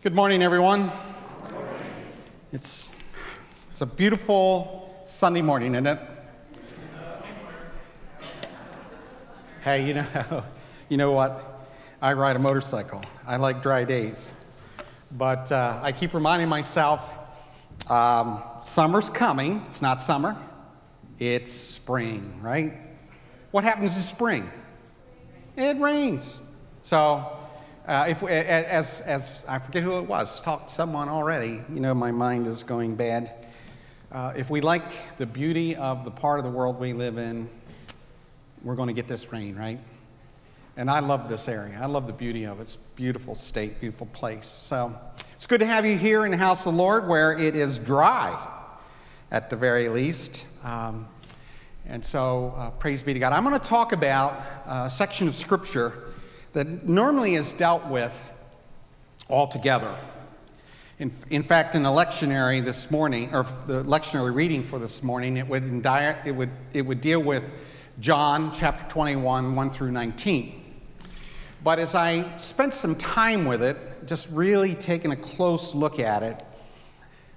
Good morning, everyone. It's a beautiful Sunday morning, isn't it? Hey, you know what? I ride a motorcycle. I like dry days. But I keep reminding myself, summer's coming. It's not summer. It's spring, right? What happens in spring? It rains. So, as I forget who it was, talked to someone already, my mind is going bad. If we like the beauty of the part of the world we live in, we're going to get this rain, right? And I love this area. I love the beauty of it. It's a beautiful state, beautiful place. So it's good to have you here in the house of the Lord where it is dry, at the very least. And so praise be to God. I'm going to talk about a section of Scripture that normally is dealt with altogether. In fact, in the lectionary this morning, or the lectionary reading for this morning, it would deal with John chapter 21, 1 through 19. But as I spent some time with it, just really taking a close look at it,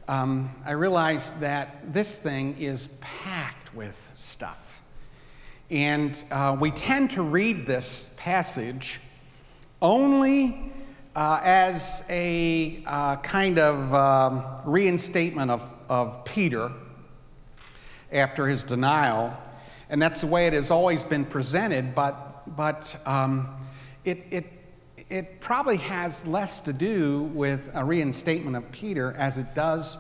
I realized that this thing is packed with stuff. And we tend to read this passage only as a kind of reinstatement of Peter after his denial, and that's the way it has always been presented. But it probably has less to do with a reinstatement of Peter as it does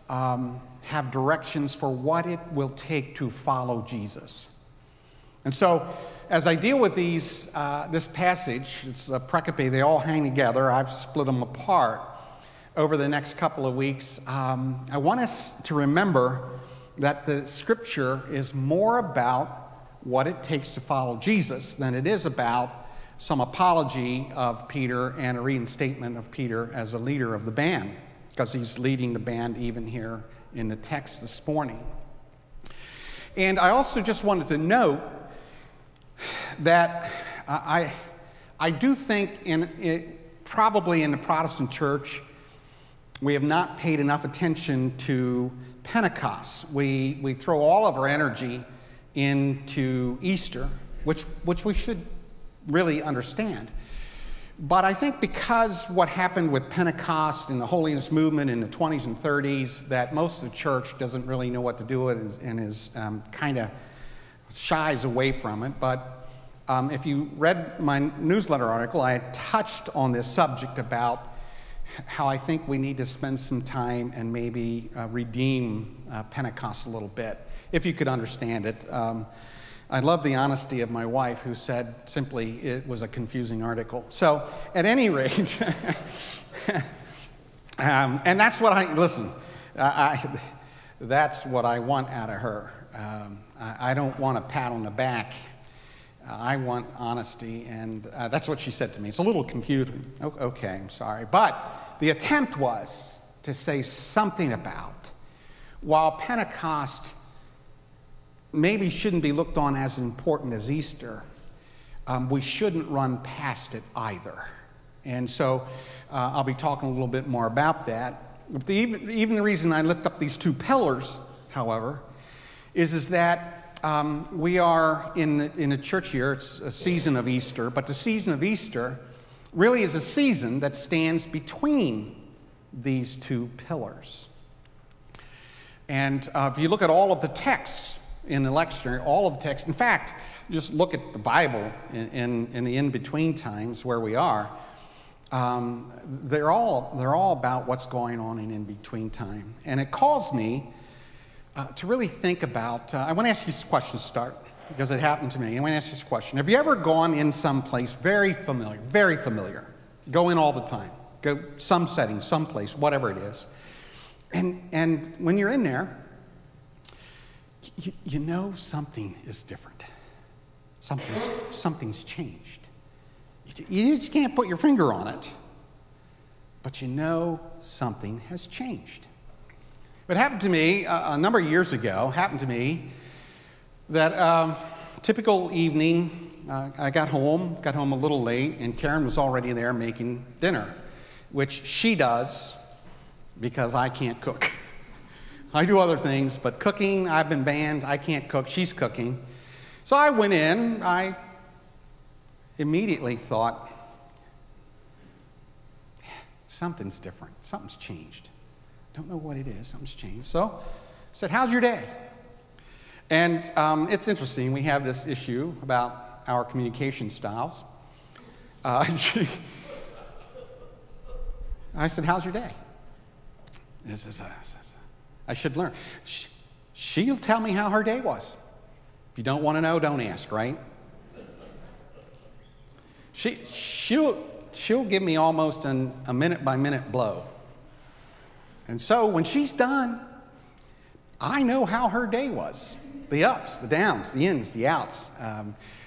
have directions for what it will take to follow Jesus. And so, as I deal with this passage, it's a pericope, they all hang together. I've split them apart over the next couple of weeks. I want us to remember that the Scripture is more about what it takes to follow Jesus than it is about some apology of Peter and a reinstatement of Peter as a leader of the band, because he's leading the band even here in the text this morning. And I also just wanted to note that I do think probably in the Protestant church, we have not paid enough attention to Pentecost. We throw all of our energy into Easter, which we should really understand. But I think because what happened with Pentecost and the holiness movement in the 20s and 30s, that most of the church doesn't really know what to do with and is kind of shies away from it. But if you read my newsletter article, I had touched on this subject about how I think we need to spend some time and maybe redeem Pentecost a little bit, if you could understand it. I love the honesty of my wife, who said simply it was a confusing article. So at any rate, and that's what that's what I want out of her. I don't want a pat on the back. I want honesty, and that's what she said to me. It's a little confusing. Okay, I'm sorry. But the attempt was to say something about, while Pentecost maybe shouldn't be looked on as important as Easter, we shouldn't run past it either. And so I'll be talking a little bit more about that. Even the reason I lift up these two pillars, however, is that we are in the church year. It's a season of Easter, but the season of Easter really is a season that stands between these two pillars. And if you look at all of the texts in the lectionary, all of the texts, in fact, just look at the Bible in the in-between times where we are, they're all about what's going on in in-between time. And it calls me to really think about, I want to ask you this question to start, because it happened to me. I want to ask you this question. Have you ever gone in some place very familiar, go in all the time, go some setting, some place, whatever it is, and when you're in there, you know something is different. Something's changed. You just can't put your finger on it, but you know something has changed. It happened to me a number of years ago, that typical evening, I got home a little late, and Karen was already there making dinner. which she does because I can't cook. I do other things, but cooking, I've been banned. I can't cook. She's cooking. So I went in. I immediately thought, something's different. Something's changed. Don't know what it is. Something's changed. So I said, how's your day? And it's interesting. We have this issue about our communication styles. I said, how's your day? I should learn. She'll tell me how her day was. If you don't want to know, don't ask, right? She'll give me almost a minute-by-minute blow. And so when she's done, I know how her day was. The ups, the downs, the ins, the outs.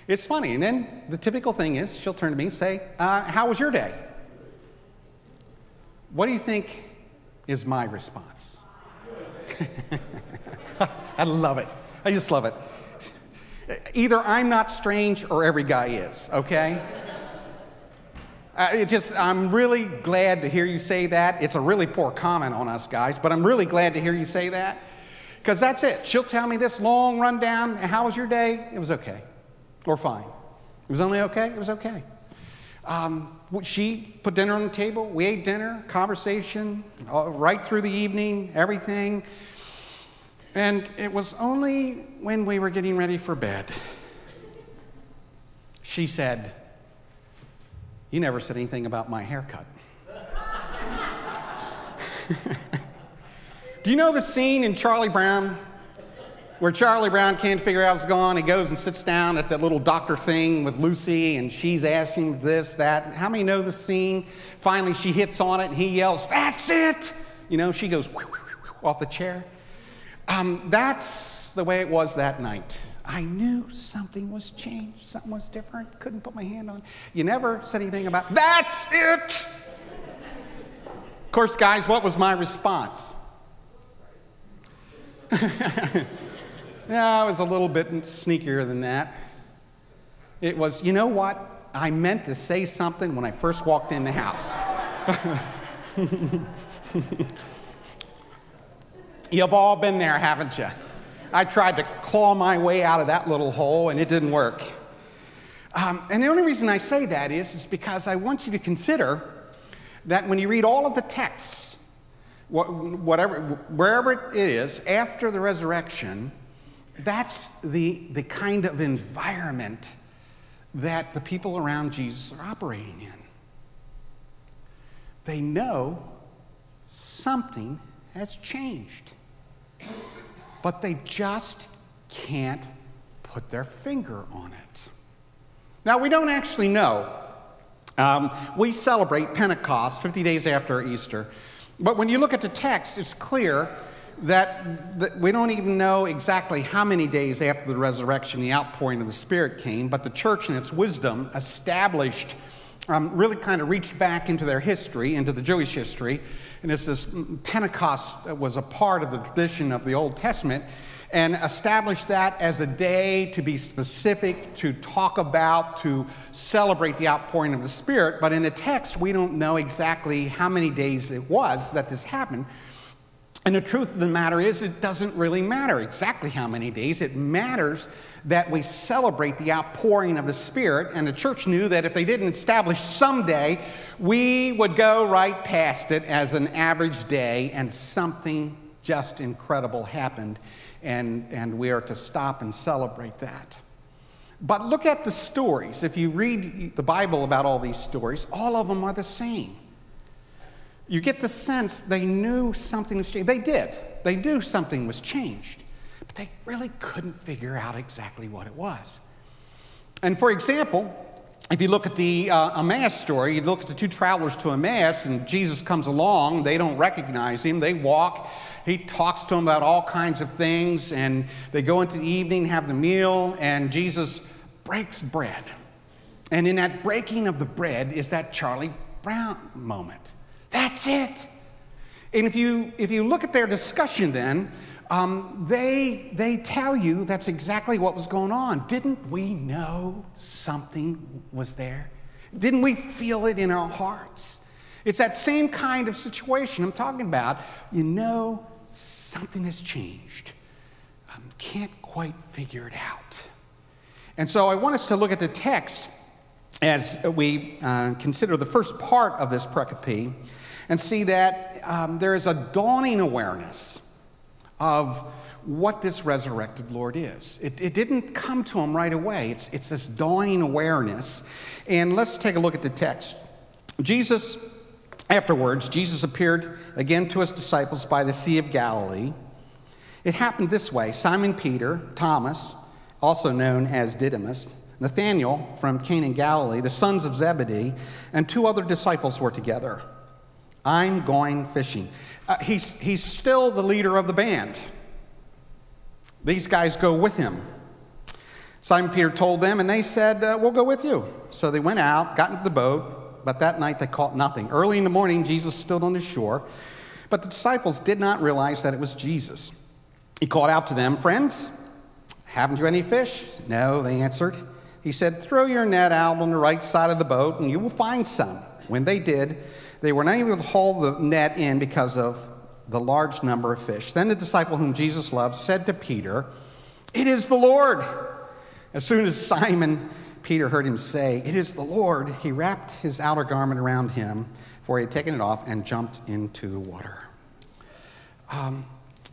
It's funny. And then the typical thing is she'll turn to me and say, how was your day? What do you think is my response? I love it. I just love it. Either I'm not strange or every guy is, okay? I'm really glad to hear you say that. It's a really poor comment on us guys, but I'm really glad to hear you say that. Because that's it. She'll tell me this long rundown. How was your day? It was okay. Or fine. It was only okay? It was okay. She put dinner on the table. We ate dinner, conversation, right through the evening, everything. And it was only when we were getting ready for bed, she said, you never said anything about my haircut. Do you know the scene in Charlie Brown where Charlie Brown can't figure out what's going on? He goes and sits down at that little doctor thing with Lucy, and she's asking this, that. How many know the scene? Finally, she hits on it, and he yells, that's it! You know, she goes off the chair. That's the way it was that night. I knew something was changed, something was different, couldn't put my hand on it. You never said anything about, that's it! Of course, guys, what was my response? Yeah, it was a little bit sneakier than that. It was, you know what? I meant to say something when I first walked in the house. You've all been there, haven't you? I tried to claw my way out of that little hole, and it didn't work. And the only reason I say that is because I want you to consider that when you read all of the texts, wherever it is, after the resurrection, that's the kind of environment that the people around Jesus are operating in. They know something has changed, but they just can't put their finger on it. Now, we don't actually know. We celebrate Pentecost 50 days after Easter. But when you look at the text, it's clear that we don't even know exactly how many days after the resurrection the outpouring of the Spirit came, but the church in its wisdom established, really kind of reached back into their history, into the Jewish history, and it's this Pentecost was a part of the tradition of the Old Testament, and established that as a day to be specific, to talk about, to celebrate the outpouring of the Spirit. But in the text, we don't know exactly how many days it was that this happened. And the truth of the matter is, it doesn't really matter exactly how many days. It matters that we celebrate the outpouring of the Spirit, and the church knew that if they didn't establish some day, we would go right past it as an average day, and something just incredible happened, and we are to stop and celebrate that. But look at the stories. If you read the Bible about all these stories, all of them are the same. You get the sense they knew something was changed. They did. They knew something was changed, but they really couldn't figure out exactly what it was. And for example, if you look at the Emmaus story, you look at the two travelers to Emmaus, and Jesus comes along. They don't recognize him. They walk. He talks to them about all kinds of things, and they go into the evening, have the meal, and Jesus breaks bread. And in that breaking of the bread is that Charlie Brown moment. That's it. And if you look at their discussion then, they tell you that's exactly what was going on. Didn't we know something was there? Didn't we feel it in our hearts? It's that same kind of situation I'm talking about. You know, something has changed. Can't quite figure it out. And so I want us to look at the text as we consider the first part of this pericope and see that there is a dawning awareness of what this resurrected Lord is. It didn't come to him right away. It's this dawning awareness. And let's take a look at the text. Afterwards, Jesus appeared again to his disciples by the Sea of Galilee. It happened this way. Simon Peter, Thomas, also known as Didymus, Nathanael from Cana in Galilee, the sons of Zebedee, and 2 other disciples were together. I'm going fishing. He's still the leader of the band. These guys go with him. Simon Peter told them, and they said, we'll go with you. So they went out, got into the boat, but that night they caught nothing. Early in the morning, Jesus stood on the shore, but the disciples did not realize that it was Jesus. He called out to them, friends, haven't you any fish? No, they answered. He said, throw your net out on the right side of the boat, and you will find some. When they did, they were not able to haul the net in because of the large number of fish. Then the disciple whom Jesus loved said to Peter, it is the Lord. As soon as Simon Peter heard him say, it is the Lord, he wrapped his outer garment around him, for he had taken it off, and jumped into the water.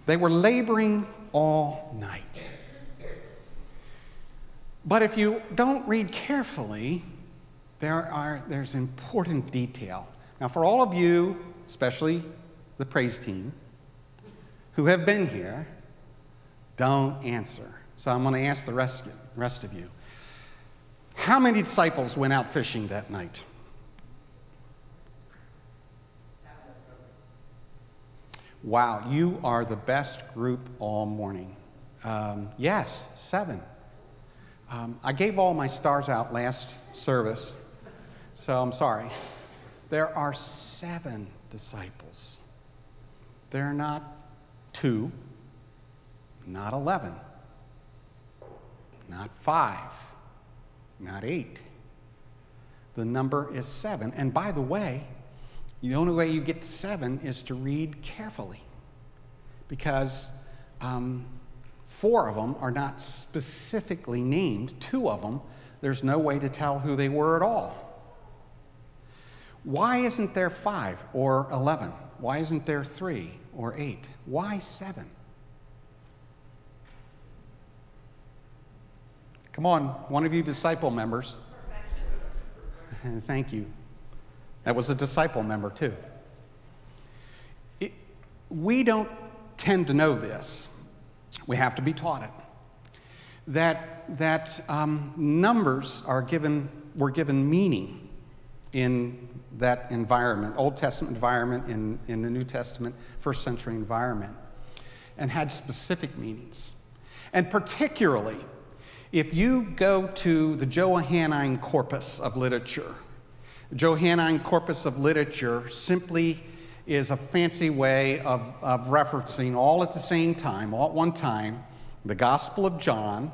They were laboring all night. But if you don't read carefully, there's important detail. Now, for all of you, especially the praise team, who have been here, don't answer. So I'm going to ask the rest of you. How many disciples went out fishing that night? 7. Wow, you are the best group all morning. Yes, 7. I gave all my stars out last service, so I'm sorry. There are 7 disciples. They're not 2, not 11, not 5, not 8. The number is 7. And by the way, the only way you get to 7 is to read carefully, because 4 of them are not specifically named. 2 of them, there's no way to tell who they were at all. Why isn't there 5 or 11? Why isn't there 3 or 8? Why 7? Come on, one of you disciple members. Perfection. Thank you. That was a disciple member too. We don't tend to know this. We have to be taught it. That numbers were given meaning in that environment, Old Testament environment, in the New Testament, first century environment, and had specific meanings. And particularly, if you go to the Johannine corpus of literature, the Johannine corpus of literature simply is a fancy way of referencing all at the same time, all at one time, the Gospel of John,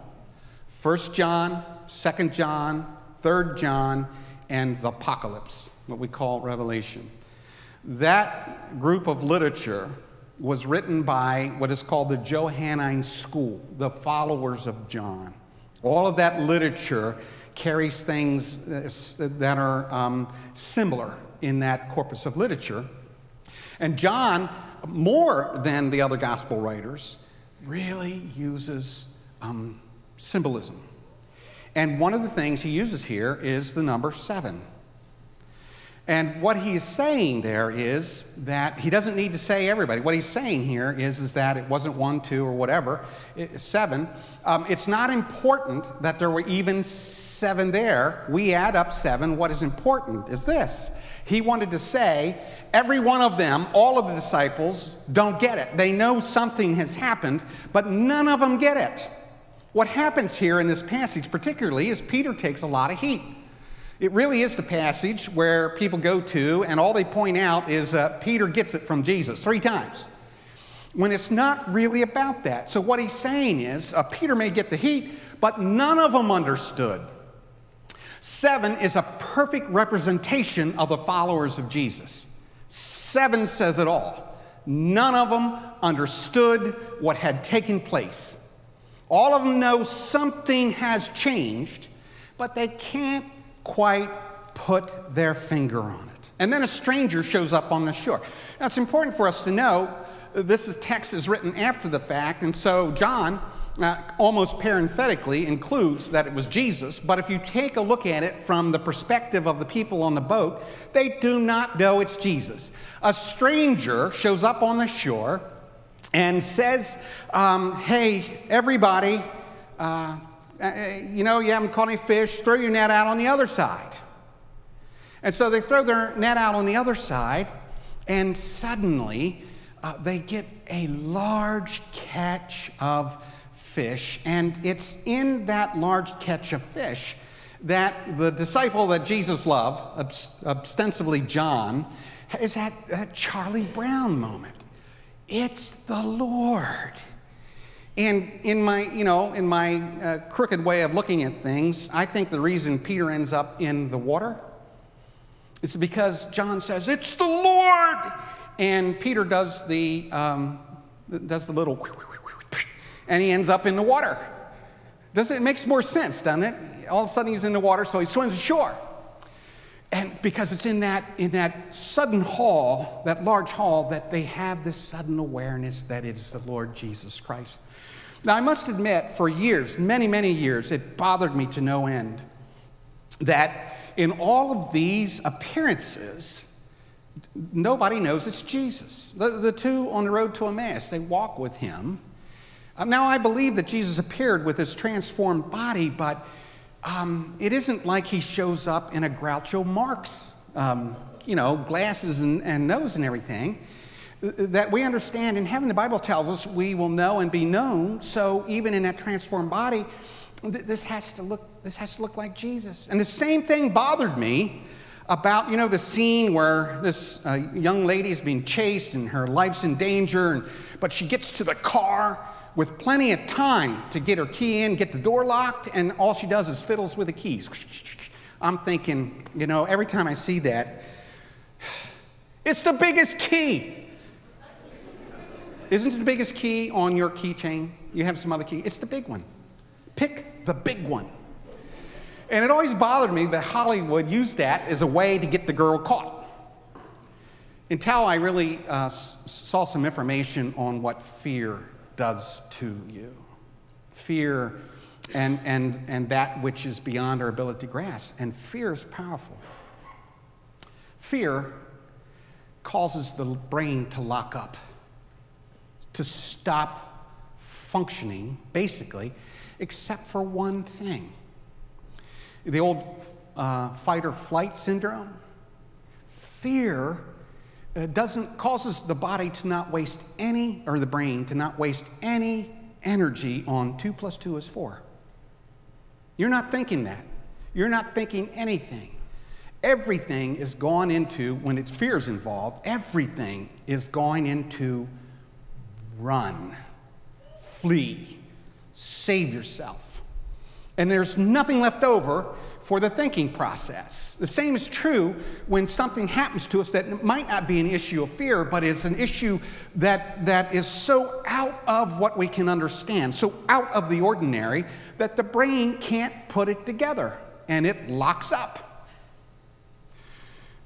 1 John, 2 John, 3 John, and the Apocalypse, what we call Revelation. That group of literature was written by what is called the Johannine school, the followers of John. All of that literature carries things that are similar in that corpus of literature. And John, more than the other gospel writers, really uses symbolism. And one of the things he uses here is the number 7. And what he's saying there is that he doesn't need to say everybody. What he's saying here is that it wasn't 1, 2, or whatever, 7. It's not important that there were even 7 there. We add up 7. What is important is this. He wanted to say, every one of them, all of the disciples, don't get it. They know something has happened, but none of them get it. What happens here in this passage particularly is Peter takes a lot of heat. It really is the passage where people go to and all they point out is Peter gets it from Jesus 3 times, when it's not really about that. So what he's saying is Peter may get the heat, but none of them understood. 7 is a perfect representation of the followers of Jesus. 7 says it all. None of them understood what had taken place. All of them know something has changed, but they can't quite put their finger on it. And then a stranger shows up on the shore. Now, it's important for us to know this text is written after the fact, and so John almost parenthetically includes that it was Jesus, but if you take a look at it from the perspective of the people on the boat, they do not know it's Jesus. A stranger shows up on the shore and says, hey, everybody, you haven't caught any fish, throw your net out on the other side. And so they throw their net out on the other side, and suddenly they get a large catch of fish, and it's in that large catch of fish that the disciple that Jesus loved, ostensibly John, is that Charlie Brown moment. It's the Lord. And in my crooked way of looking at things, I think the reason Peter ends up in the water is because John says, "It's the Lord," and Peter does the little, and he ends up in the water. It makes more sense, doesn't it? All of a sudden he's in the water, so he swims ashore. And because it's in that sudden haul, that large haul, that they have this sudden awareness that it is the Lord Jesus Christ. Now, I must admit, for years, many, many years, it bothered me to no end that in all of these appearances, nobody knows it's Jesus. The two on the road to Emmaus, they walk with him. Now, I believe that Jesus appeared with his transformed body, but it isn't like he shows up in a Groucho Marx, glasses and nose and everything. That we understand in heaven, the Bible tells us we will know and be known. So even in that transformed body, this has to look like Jesus. And the same thing bothered me about, the scene where this young lady is being chased and her life's in danger, but she gets to the car with plenty of time to get her key in, get the door locked, and all she does is fiddles with the keys. I'm thinking, every time I see that, it's the biggest key. Isn't it the biggest key on your keychain? You have some other key. It's the big one. Pick the big one. And it always bothered me that Hollywood used that as a way to get the girl caught. Until I really saw some information on what fear does to you. Fear and that which is beyond our ability to grasp. And fear is powerful. Fear causes the brain to lock up, to stop functioning, basically, except for one thing. The old fight-or-flight syndrome. Fear causes the body to not waste the brain to not waste any energy on 2 + 2 is 4. You're not thinking that. You're not thinking anything. Everything is gone into, when it's fear's involved, everything is going into run, flee, save yourself. And there's nothing left over for the thinking process. The same is true when something happens to us that might not be an issue of fear, but is an issue that is so out of what we can understand, so out of the ordinary, that the brain can't put it together, and it locks up.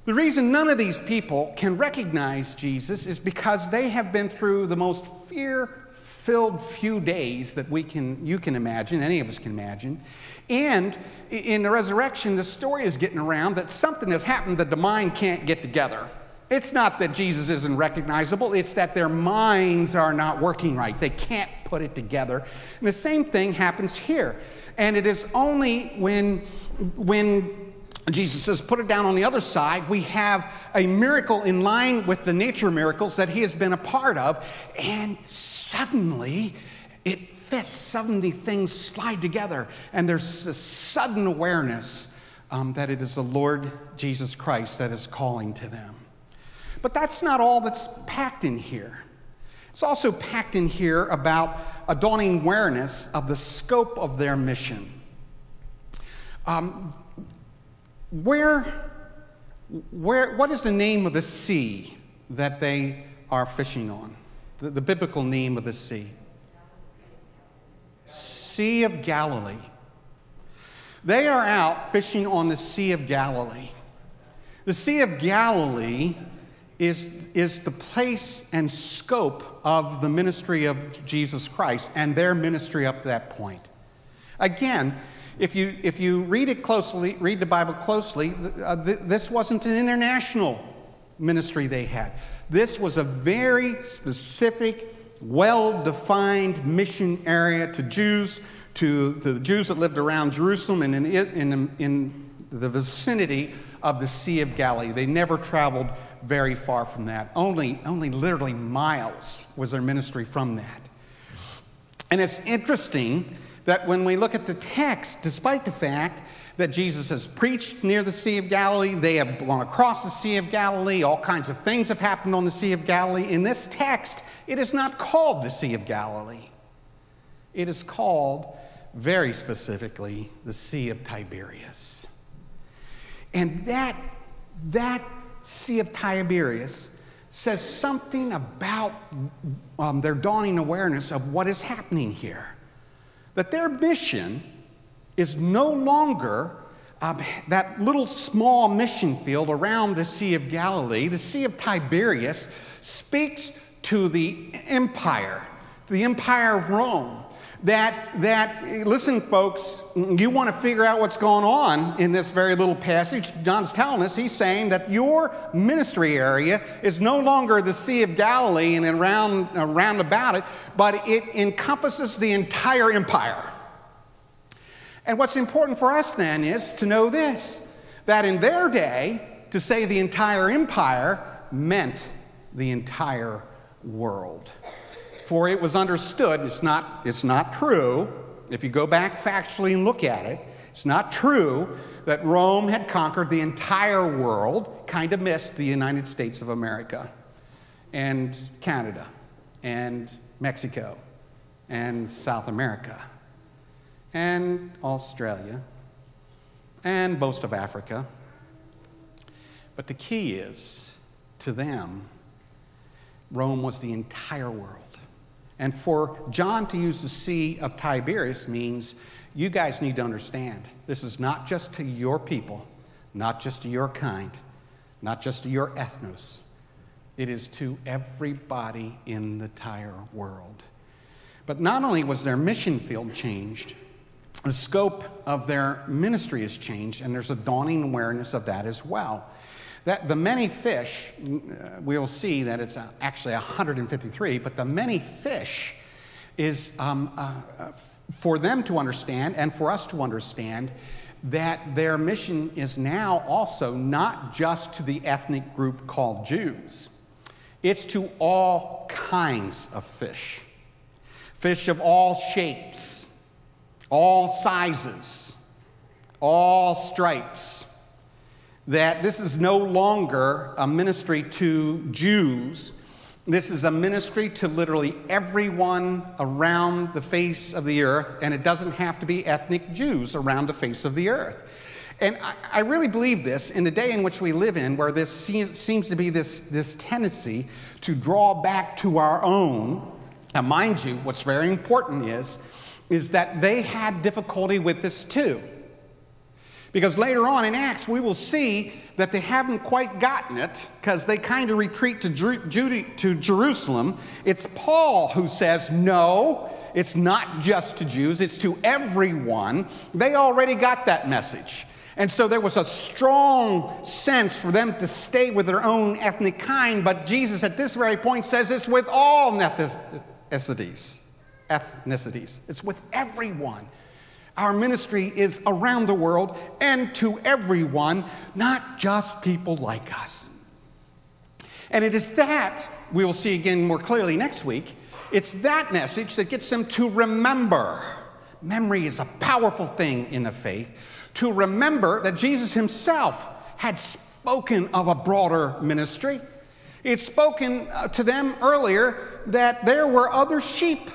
The reason none of these people can recognize Jesus is because they have been through the most fear-filled few days that you can imagine, any of us can imagine. And in the resurrection, the story is getting around that something has happened that the mind can't get together. It's not that Jesus isn't recognizable, it's that their minds are not working right. They can't put it together. And the same thing happens here. And it is only when Jesus says, put it down on the other side, we have a miracle in line with the nature miracles that he has been a part of, and suddenly it fits. Suddenly things slide together, and there's a sudden awareness that it is the Lord Jesus Christ that is calling to them. But that's not all that's packed in here. It's also packed in here about a dawning awareness of the scope of their mission. what is the name of the sea that they are fishing on? The biblical name of the sea? Sea of Galilee. They are out fishing on the Sea of Galilee. The Sea of Galilee is the place and scope of the ministry of Jesus Christ and their ministry up to that point. Again, if you read it closely, read the Bible closely, this wasn't an international ministry they had. This was a very specific, well-defined mission area to Jews, to the Jews that lived around Jerusalem and in the vicinity of the Sea of Galilee. They never traveled very far from that. Only literally miles was their ministry from that. And it's interesting that when we look at the text, despite the fact that Jesus has preached near the Sea of Galilee, they have gone across the Sea of Galilee, all kinds of things have happened on the Sea of Galilee. In this text, it is not called the Sea of Galilee. It is called, very specifically, the Sea of Tiberias. And that Sea of Tiberias says something about their dawning awareness of what is happening here. That their mission is no longer that little small mission field around the Sea of Galilee. The Sea of Tiberias speaks to the empire of Rome. Listen, folks, you want to figure out what's going on in this very little passage. John's telling us, he's saying that your ministry area is no longer the Sea of Galilee and around about it, but it encompasses the entire empire. And what's important for us then is to know this, that in their day, to say the entire empire meant the entire world. For it was understood, it's not true, if you go back factually and look at it, it's not true that Rome had conquered the entire world, kind of missed the United States of America, and Canada, and Mexico, and South America, and Australia, and most of Africa. But the key is, to them, Rome was the entire world. And for John to use the Sea of Tiberias means you guys need to understand, this is not just to your people, not just to your kind, not just to your ethnos. It is to everybody in the entire world. But not only was their mission field changed, the scope of their ministry has changed, and there's a dawning awareness of that as well. That the many fish, we'll see that it's actually 153, but the many fish is for them to understand and for us to understand that their mission is now also not just to the ethnic group called Jews. It's to all kinds of fish. Fish of all shapes, all sizes, all stripes. That this is no longer a ministry to Jews. This is a ministry to literally everyone around the face of the earth, and it doesn't have to be ethnic Jews around the face of the earth. And I really believe this in the day in which we live in, where this seems to be this tendency to draw back to our own. Now, mind you, what's very important is that they had difficulty with this too. Because later on in Acts, we will see that they haven't quite gotten it because they kind of retreat to Jerusalem. It's Paul who says, no, it's not just to Jews, it's to everyone. They already got that message. And so there was a strong sense for them to stay with their own ethnic kind, but Jesus at this very point says it's with all ethnicities. It's with everyone. Our ministry is around the world and to everyone, not just people like us. And it is that, we will see again more clearly next week, it's that message that gets them to remember. Memory is a powerful thing in the faith. To remember that Jesus himself had spoken of a broader ministry. He had spoken to them earlier that there were other sheep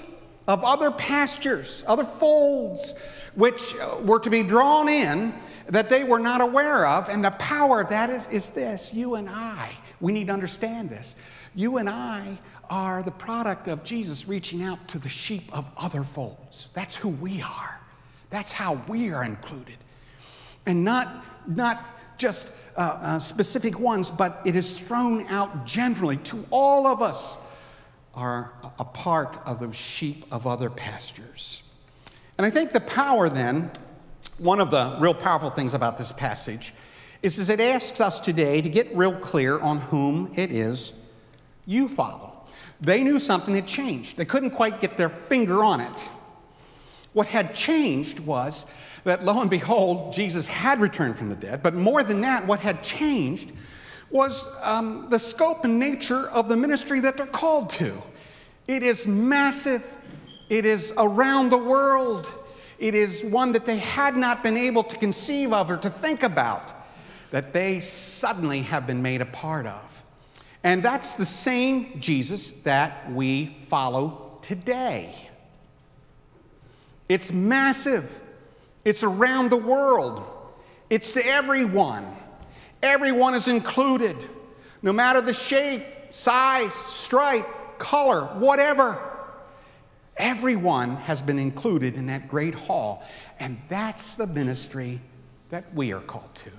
of other pastures, other folds, which were to be drawn in that they were not aware of. And the power of that is this: you and I, we need to understand this. You and I are the product of Jesus reaching out to the sheep of other folds. That's who we are. That's how we are included. And not just specific ones, but it is thrown out generally to all of us are a part of the sheep of other pastures. And I think the power then, one of the real powerful things about this passage is it asks us today to get real clear on whom it is you follow. They knew something had changed. They couldn't quite get their finger on it. What had changed was that, lo and behold, Jesus had returned from the dead. But more than that, what had changed was the scope and nature of the ministry that they're called to. It is massive. It is around the world. It is one that they had not been able to conceive of or to think about, that they suddenly have been made a part of. And that's the same Jesus that we follow today. It's massive. It's around the world. It's to everyone. Everyone is included, no matter the shape, size, stripe, color, whatever. Everyone has been included in that great hall, and that's the ministry that we are called to.